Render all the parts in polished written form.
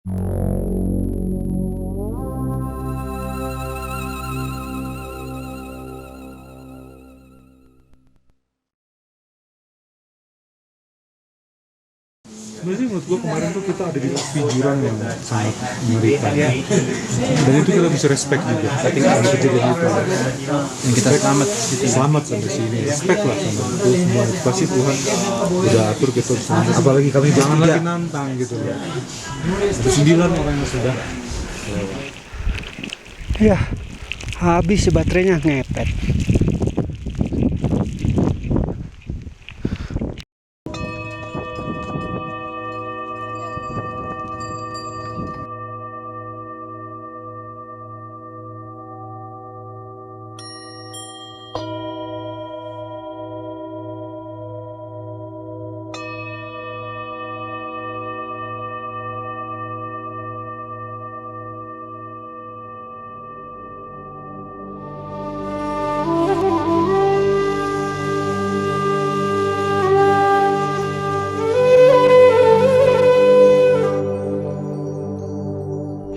Sebenarnya menurut gua kemarin tuh kita ada di tepi jurang yang sangat mengerikan, dan itu kita bisa respect juga ketika ada kejadian itu, dan kita selamat sampai sini, respect lah sama itu semua. Pasti Tuhan udah atur gitu, apalagi kami jangan lagi nantang gitu ya. Ada 9 orang yang sudah Ya, habis baterainya ngepet.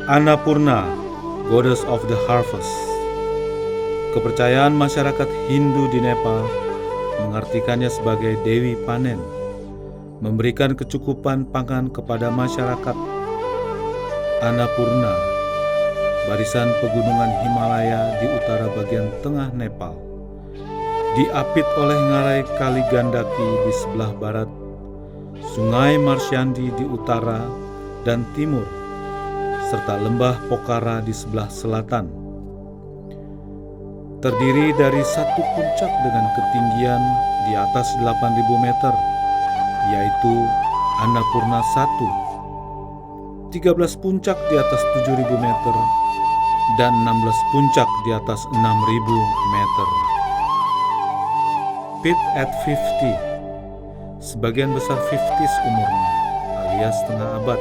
Annapurna, Goddess of the Harvest. Kepercayaan masyarakat Hindu di Nepal mengartikannya sebagai Dewi Panen, memberikan kecukupan pangan kepada masyarakat. Annapurna, barisan pegunungan Himalaya di utara bagian tengah Nepal, diapit oleh ngarai Kali Gandaki di sebelah barat, Sungai Marsyandi di utara dan timur, serta lembah Pokhara di sebelah selatan. Terdiri dari satu puncak dengan ketinggian di atas 8.000 meter, yaitu Annapurna 1, 13 puncak di atas 7.000 meter, dan 16 puncak di atas 6.000 meter. Pit at 50, sebagian besar 50s umurnya, alias setengah abad,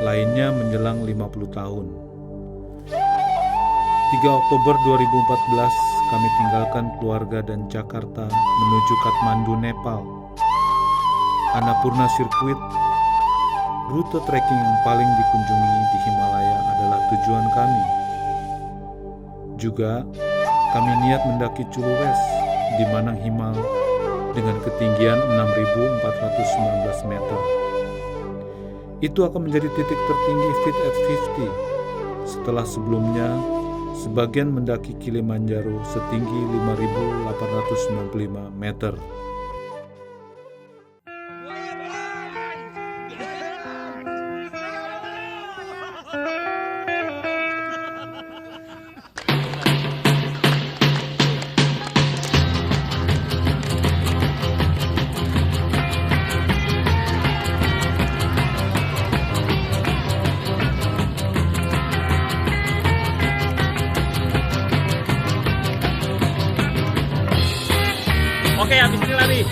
lainnya menjelang 50 tahun. 3 Oktober 2014 kami tinggalkan keluarga dan Jakarta menuju Kathmandu, Nepal. Annapurna Circuit, rute trekking yang paling dikunjungi di Himalaya, adalah tujuan kami. Juga kami niat mendaki Chuluwes di Manang Himal dengan ketinggian 6.419 meter. Itu akan menjadi titik tertinggi Pit at 50 setelah sebelumnya sebagian mendaki Kilimanjaro setinggi 5.895 meter. Oke, habis ini lari.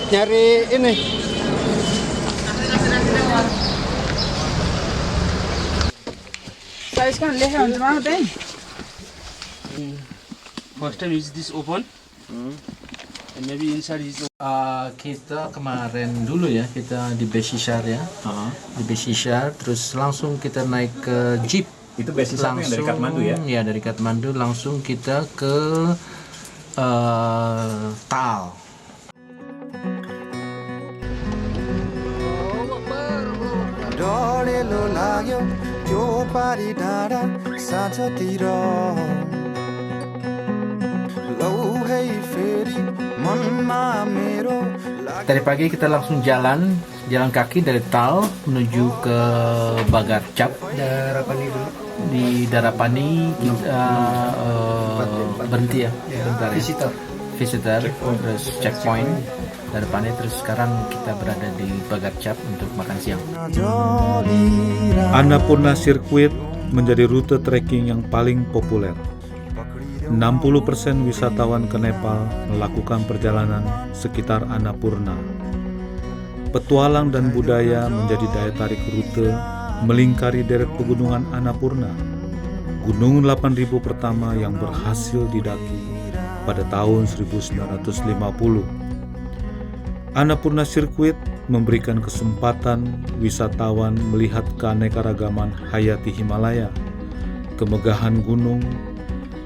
Nyari ini. Size kan lekha हुन्छ मामा त्यही First time is this open? And maybe inside is Kita kemarin dulu ya, kita di Base Shishar ya, di Base Shishar, terus langsung kita naik ke jeep. Itu Base Shishar yang dari Kathmandu ya? Ya, dari Kathmandu langsung kita ke Taal. डढेलो लाग्यो त्यो पारी डाँडा साँझतिर लौ है फेरि मनमा मेरो Tadi pagi kita langsung jalan kaki dari Tal menuju ke Bagarcap. Darapani dulu. Di Darapani kita berhenti ya, bentar ya. Visitor, terus checkpoint Darapani, terus sekarang kita berada di Bagarcap untuk makan siang. Annapurna Circuit menjadi rute trekking yang paling populer. 60% wisatawan ke Nepal melakukan perjalanan sekitar Annapurna. Petualang dan budaya menjadi daya tarik rute melingkari deret pegunungan Annapurna, gunung 8.000 pertama yang berhasil didaki pada tahun 1950. Annapurna Circuit memberikan kesempatan wisatawan melihat keanekaragaman hayati Himalaya, kemegahan gunung,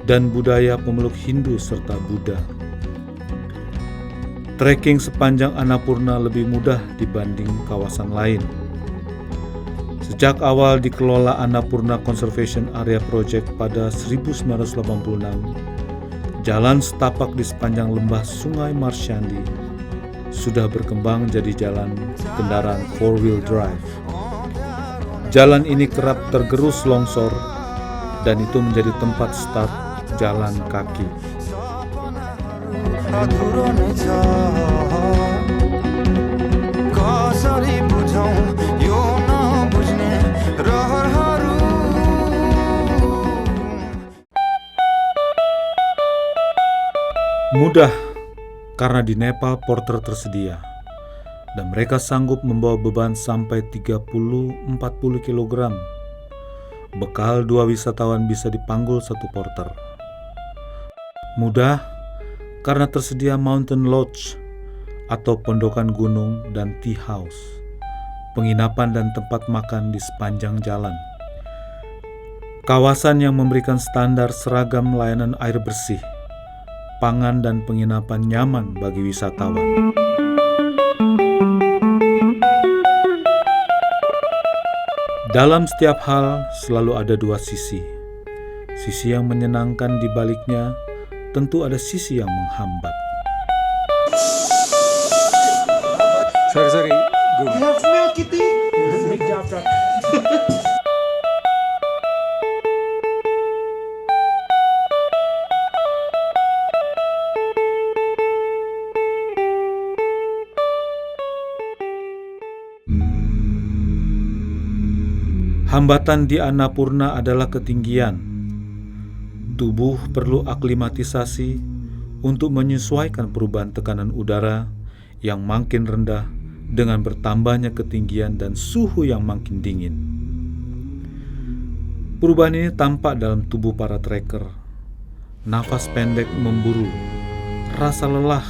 dan budaya pemeluk Hindu serta Buddha. Trekking sepanjang Annapurna lebih mudah dibanding kawasan lain. Sejak awal dikelola Annapurna Conservation Area Project pada 1986, jalan setapak di sepanjang lembah Sungai Marsyandi sudah berkembang jadi jalan kendaraan 4-wheel drive. Jalan ini kerap tergerus longsor dan itu menjadi tempat start jalan kaki. Mudah karena di Nepal porter tersedia dan mereka sanggup membawa beban sampai 30-40 kg. Bekal 2 wisatawan bisa dipanggul 1 porter. Mudah karena tersedia mountain lodge atau pondokan gunung dan tea house, penginapan dan tempat makan di sepanjang jalan. Kawasan yang memberikan standar seragam layanan air bersih, pangan dan penginapan nyaman bagi wisatawan. Dalam setiap hal selalu ada 2 sisi. Sisi yang menyenangkan di baliknya, tentu ada sisi yang menghambat. Sorry. Go. Hambatan di Annapurna adalah ketinggian. Tubuh perlu aklimatisasi untuk menyesuaikan perubahan tekanan udara yang makin rendah dengan bertambahnya ketinggian dan suhu yang makin dingin. Perubahan ini tampak dalam tubuh para trekker. Nafas pendek memburu, rasa lelah,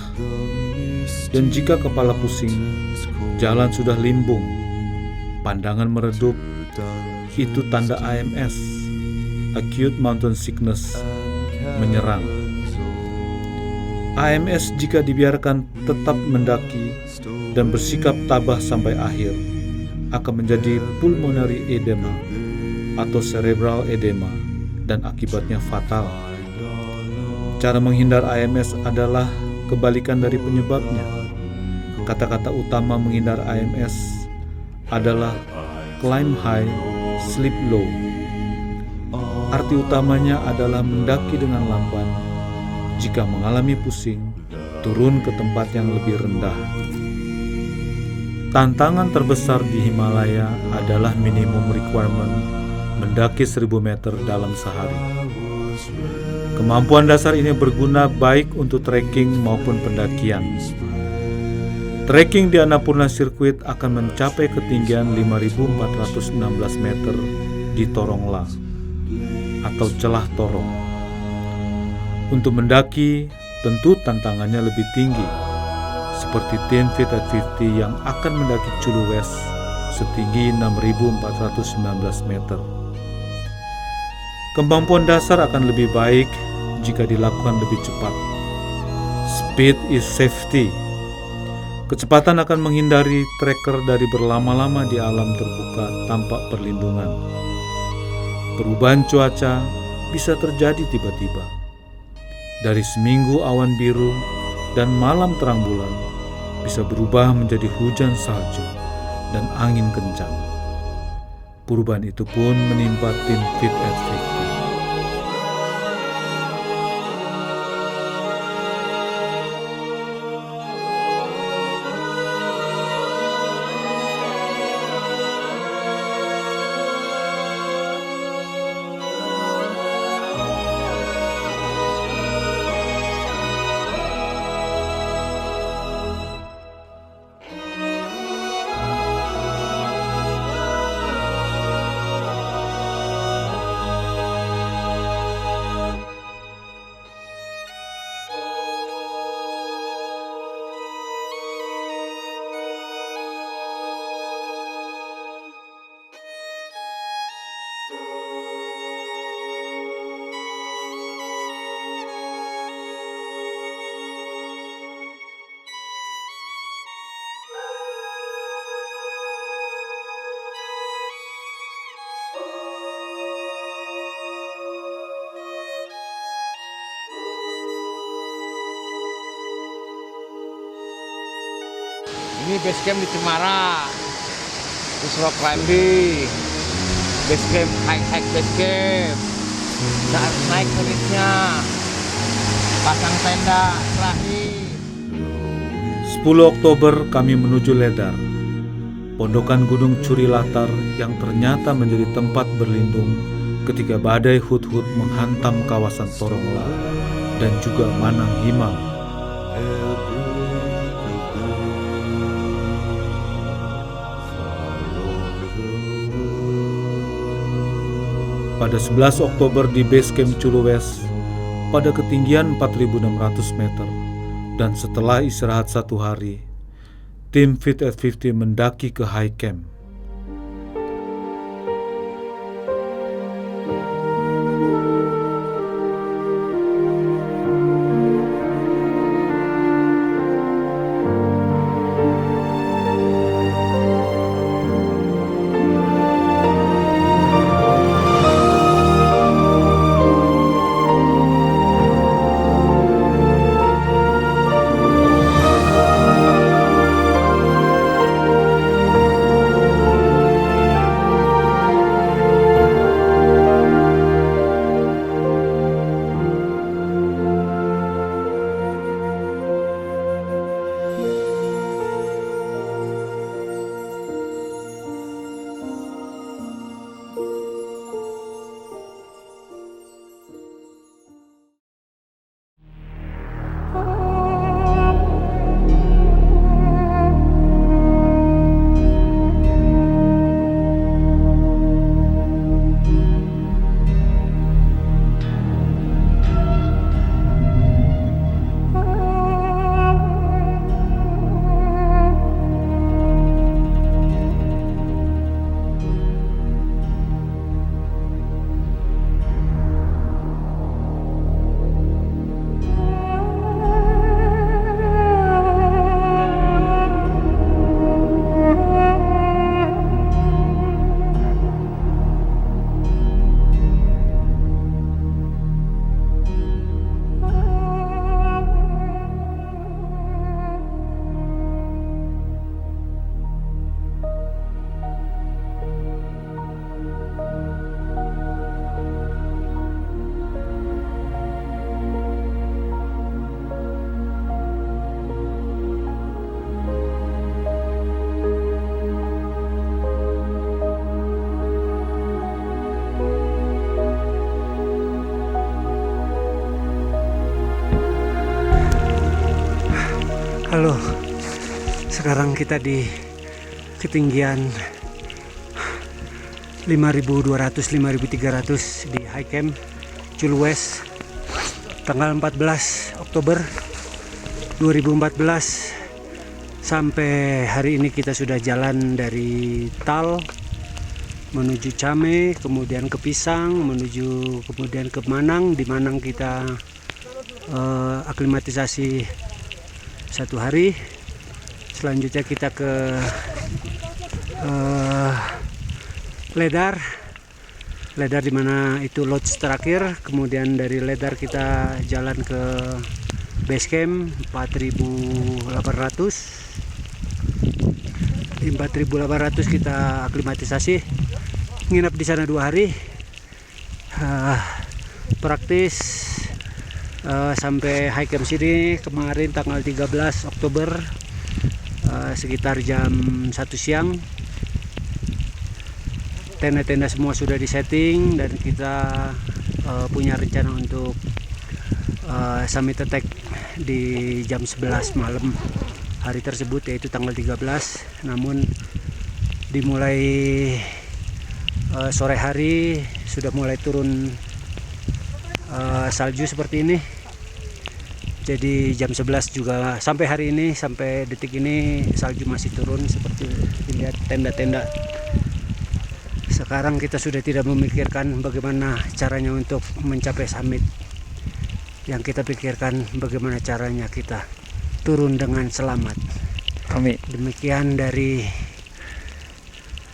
dan jika kepala pusing, jalan sudah limbung, pandangan meredup, itu tanda AMS, Acute Mountain Sickness, menyerang. AMS jika dibiarkan tetap mendaki dan bersikap tabah sampai akhir akan menjadi pulmonary edema atau cerebral edema dan akibatnya fatal. Cara menghindar AMS adalah kebalikan dari penyebabnya. Kata-kata utama menghindar AMS adalah climb high, sleep low. Arti utamanya adalah mendaki dengan lamban. Jika mengalami pusing, turun ke tempat yang lebih rendah. Tantangan terbesar di Himalaya adalah minimum requirement mendaki 1000 meter dalam sehari. Kemampuan dasar ini berguna baik untuk trekking maupun pendakian. Trekking di Annapurna Circuit akan mencapai ketinggian 5.416 meter di Torongla atau celah Torong. Untuk mendaki, tentu tantangannya lebih tinggi, seperti Tim Fit at 50 yang akan mendaki Chulu West setinggi 6.419 meter. Kemampuan dasar akan lebih baik jika dilakukan lebih cepat. Speed is safety. Kecepatan akan menghindari trekker dari berlama-lama di alam terbuka tanpa perlindungan. perubahan cuaca bisa terjadi tiba-tiba. Dari seminggu awan biru dan malam terang bulan bisa berubah menjadi hujan salju dan angin kencang. Perubahan itu pun menimpa tim Fit at 50. Ini base camp di Cemara, terus rock climbing, base camp, hike base camp, saat naik kerisnya, pasang tenda terakhir. 10 Oktober kami menuju Ledar, pondokan Gunung Curi Latar yang ternyata menjadi tempat berlindung ketika badai hut-hut menghantam kawasan Torongla dan juga Manang Himal. Pada 11 Oktober di Base Camp Culuwes, pada ketinggian 4.600 meter, dan setelah istirahat 1 hari, tim Fit at 50 mendaki ke High Camp. Halo, sekarang kita di ketinggian 5.200-5.300 di High Camp Culuwes, tanggal 14 Oktober 2014. Sampai hari ini kita sudah jalan dari Tal menuju Came, kemudian ke Pisang, menuju kemudian ke Manang. Di Manang kita aklimatisasi 1 hari. Selanjutnya kita ke Ledar. Ledar di mana itu lodge terakhir. Kemudian dari Ledar kita jalan ke base camp 4.800. Di 4.800 kita aklimatisasi, nginap di sana 2 hari. Praktis sampai high camp sini kemarin tanggal 13 Oktober sekitar jam 1 siang. Tenda-tenda semua sudah disetting dan kita punya rencana untuk summit attack di jam 11 malam hari tersebut, yaitu tanggal 13. Namun dimulai sore hari sudah mulai turun salju seperti ini. Jadi jam 11 juga sampai hari ini, sampai detik ini salju masih turun seperti dilihat tenda-tenda. Sekarang kita sudah tidak memikirkan bagaimana caranya untuk mencapai summit. Yang kita pikirkan bagaimana caranya kita turun dengan selamat. Amin. Demikian dari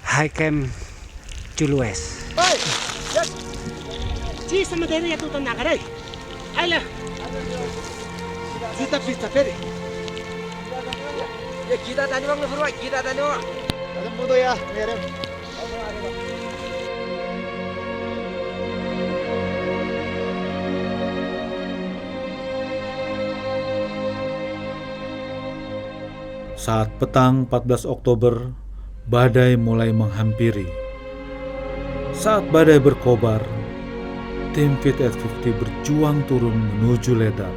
High Camp Chulues. Saat petang 14 Oktober, badai mulai menghampiri. Saat badai berkobar, tim Fit at 50 berjuang turun menuju Ledar.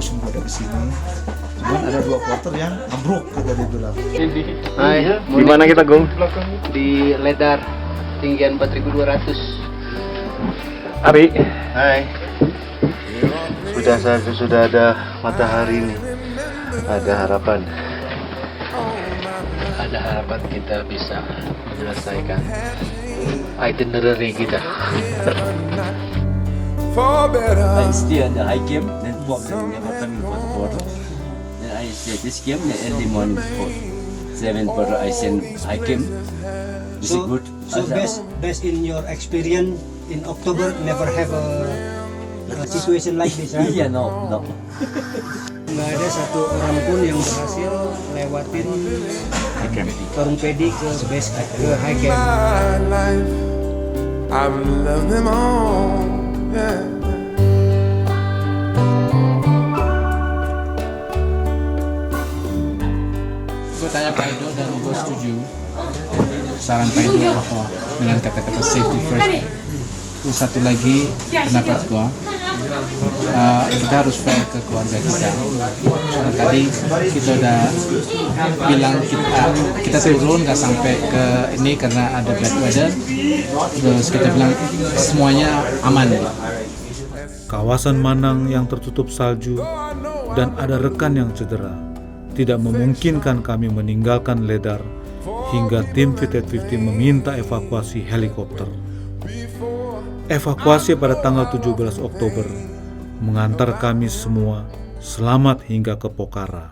Semua ada di sini. Cuman ada 2 quarter yang ambruk kita dibilang. Hai, Di mana kita, Gong? Di Ledar tinggian 4.200. Abi. hai. Sudah ada matahari nih. Ada harapan. Ada harapan kita bisa menyelesaikan itinerary kita. I stay at the high camp, then walk and never coming for the border. Then I stay at this camp, then early morning for 7 border I send high camp. This is good. So based in your experience in October, never have a situation like this, right? Yeah, no. Nggak ada satu orang pun yang berhasil lewatin Karung Pedi ke base ke high camp. I've loved them all. Yeah. Gue tanya Pak Edo dan Bos setuju saran Pak Edo bahwa dengan kata-kata safety first. Terus satu lagi pendapat gua, kita harus fair ke keluarga kita. Karena tadi kita udah bilang kita turun nggak sampai ke ini karena ada bad weather. Terus kita bilang semuanya aman. Kawasan Manang yang tertutup salju dan ada rekan yang cedera tidak memungkinkan kami meninggalkan Ledar hingga tim VT50 meminta evakuasi helikopter. Evakuasi pada tanggal 17 Oktober mengantar kami semua selamat hingga ke Pokhara.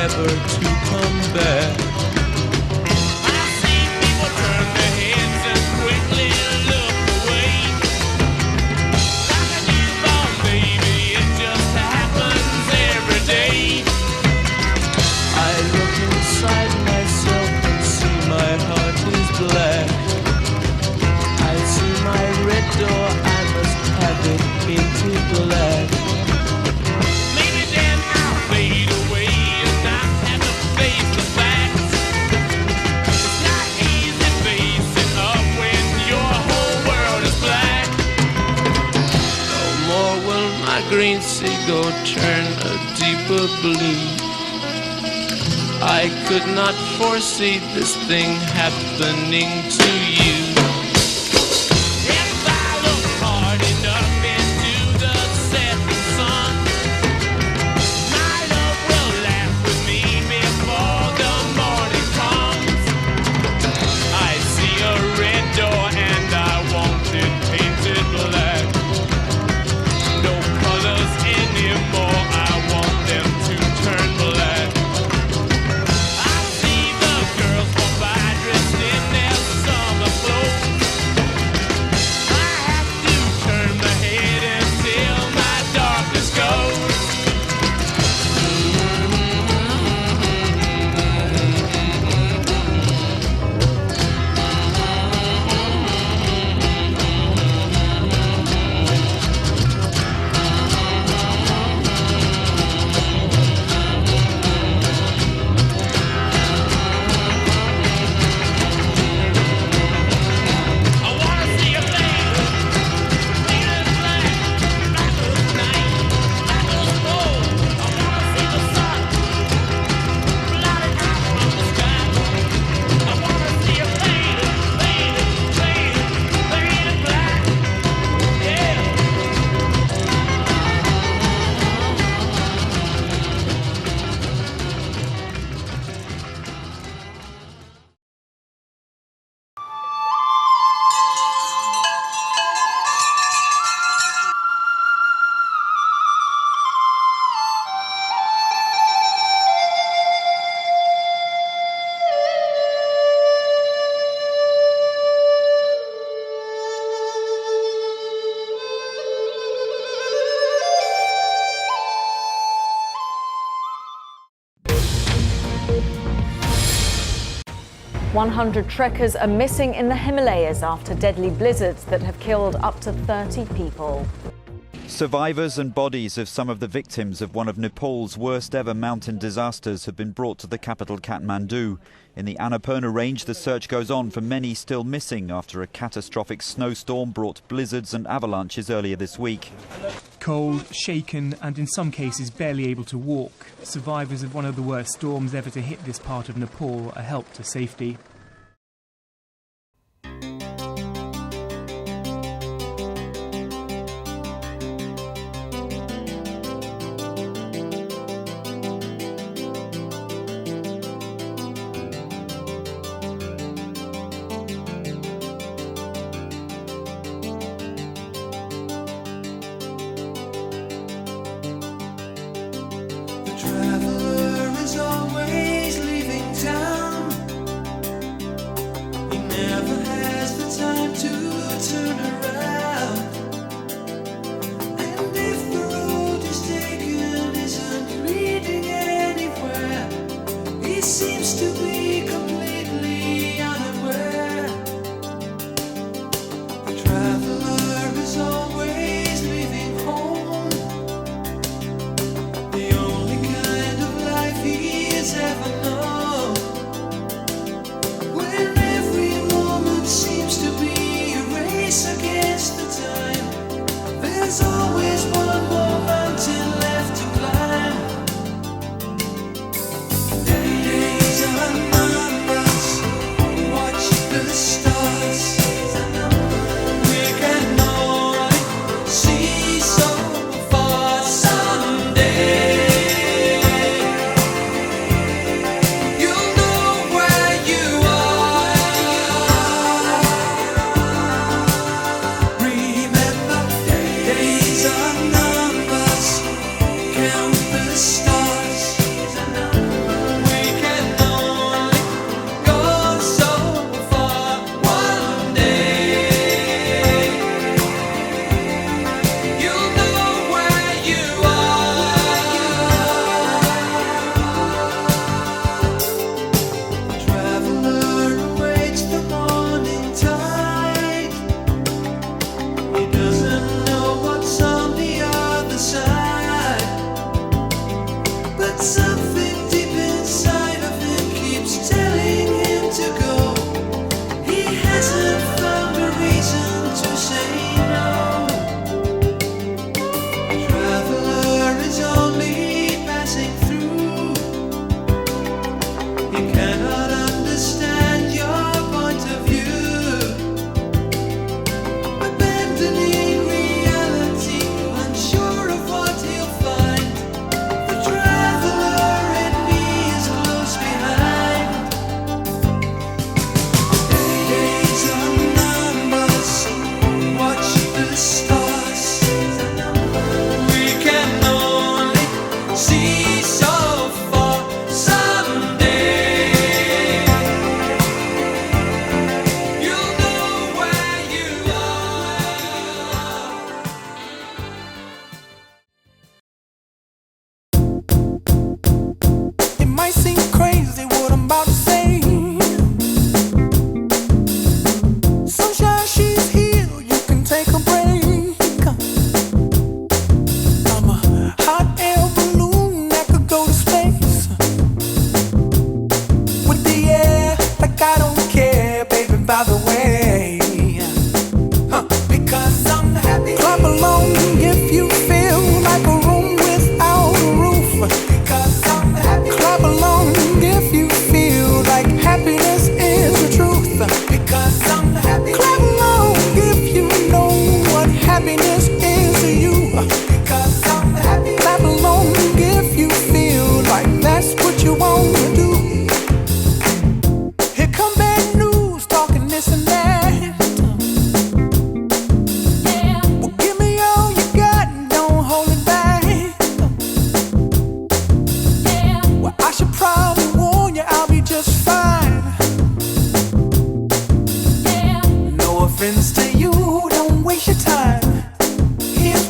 Never to come back. I see people turn their heads and quickly look away. Like a newborn baby, it just happens every day. I look inside myself and see my heart is black. I see my red door, I must have it painted black. Maybe then I'll fade away. Green seagull turn a deeper blue. I could not foresee this thing happening to you. If I look hard enough into the setting sun, my love will laugh with me before the morning comes. I see a red door and I want it painted black. Anymore, I want them to turn black. I see the girls go by dressed in their summer clothes. I have to turn my head until my darkness goes. "100 trekkers are missing in the Himalayas after deadly blizzards that have killed up to 30 people." Survivors and bodies of some of the victims of one of Nepal's worst ever mountain disasters have been brought to the capital Kathmandu. In the Annapurna range, the search goes on for many still missing after a catastrophic snowstorm brought blizzards and avalanches earlier this week. Cold, shaken and in some cases barely able to walk, survivors of one of the worst storms ever to hit this part of Nepal are helped to safety.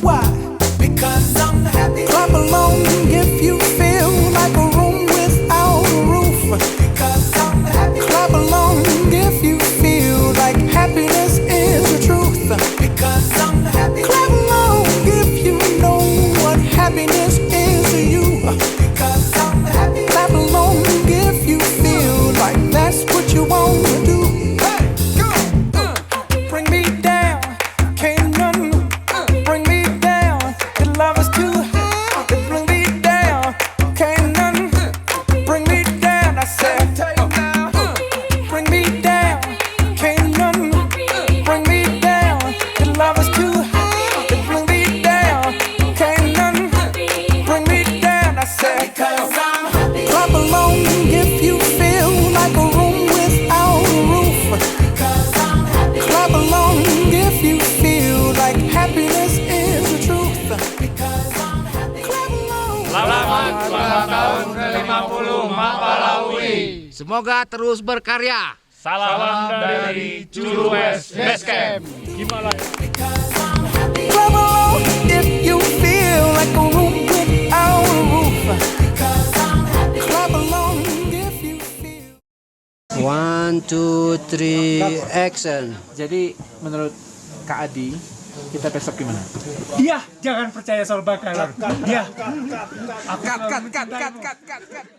Why? Because I'm happy. Clap along if you feel like a room without a roof. Because I'm happy. Clap along if you feel like happiness is the truth. Because I'm happy. Clap along if you know what happiness is to you. Because I'm happy. Clap along if you feel like that's what you want to do. Hey, go. Bring me down, can't none bring me down. Your love is too high. Bring me down, can't none bring me down. I said, bring me down, can't none bring me down. Your love is too high. Bring me down, can't none bring me down. I said, clap along if you feel like a room without a roof. Clap along if you feel like happiness is the truth. Selamat ulang tahun ke-50 Mapalawi. Semoga terus berkarya. Salam dari Juru West Basecamp. Gimana? Clap along if you feel like a room without a roof. Clap along if you feel. 1, 2, 3, action. Jadi menurut Kak Adi, kita besok gimana? Iya, jangan percaya soal bakalan. Iya. Cut.